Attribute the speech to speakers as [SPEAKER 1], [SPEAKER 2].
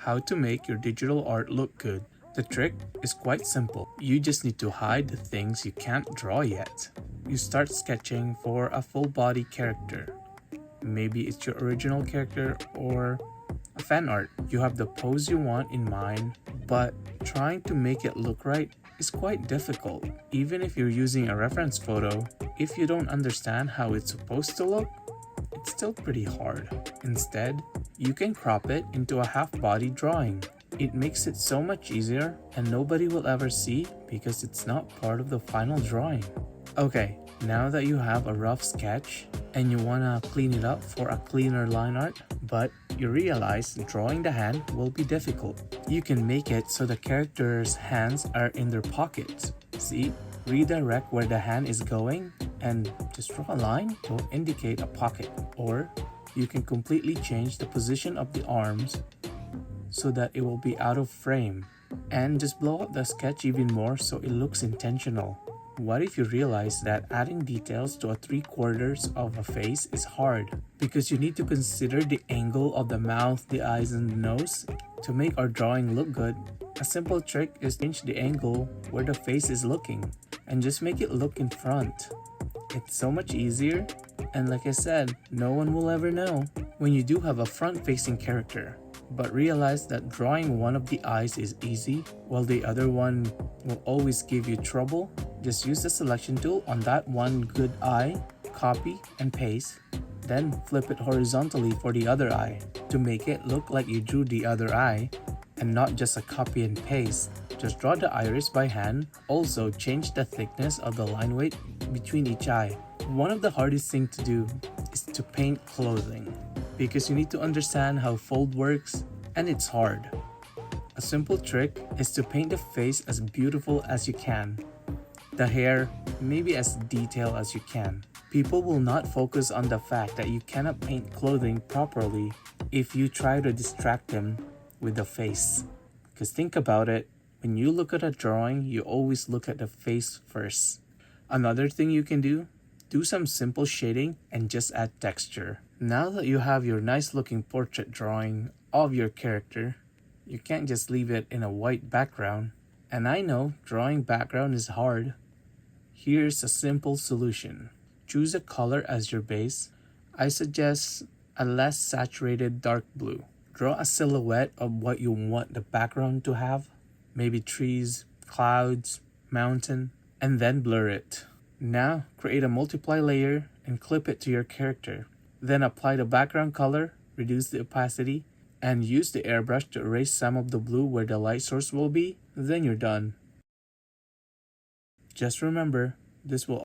[SPEAKER 1] How to make your digital art look good. The trick is quite simple. You just need to hide the things you can't draw yet. You start sketching for a full body character. Maybe it's your original character or a fan art. You have the pose you want in mind, but trying to make it look right is quite difficult. Even if you're using a reference photo, if you don't understand how it's supposed to look, it's still pretty hard. Instead, you can crop it into a half-body drawing. It makes it so much easier and nobody will ever see because it's not part of the final drawing. Okay, now that you have a rough sketch and you wanna clean it up for a cleaner line art, but you realize drawing the hand will be difficult. You can make it so the character's hands are in their pockets. See? Redirect where the hand is going and just draw a line to indicate a pocket. Or you can completely change the position of the arms so that it will be out of frame and just blow up the sketch even more so it looks intentional. What if you realize that adding details to a 3/4 of a face is hard because you need to consider the angle of the mouth, the eyes, and the nose? To make our drawing look good, a simple trick is to change the angle where the face is looking and just make it look in front. It's so much easier, and like I said, no one will ever know. When you do have a front-facing character, but realize that drawing one of the eyes is easy while the other one will always give you trouble, just use the selection tool on that one good eye, copy and paste, then flip it horizontally for the other eye to make it look like you drew the other eye and not just a copy and paste. Just draw the iris by hand. Also, change the thickness of the line weight between each eye. One of the hardest things to do is to paint clothing because you need to understand how fold works and it's hard. A simple trick is to paint the face as beautiful as you can. The hair, maybe as detailed as you can. People will not focus on the fact that you cannot paint clothing properly if you try to distract them with the face. Because think about it, when you look at a drawing, you always look at the face first. Another thing you can do some simple shading and just add texture. Now that you have your nice looking portrait drawing of your character, you can't just leave it in a white background. And I know drawing background is hard. Here's a simple solution. Choose a color as your base. I suggest a less saturated dark blue. Draw a silhouette of what you want the background to have. Maybe trees, clouds, mountain, and then blur it. Now, create a multiply layer and clip it to your character. Then apply the background color, reduce the opacity, and use the airbrush to erase some of the blue where the light source will be. Then you're done. Just remember, this will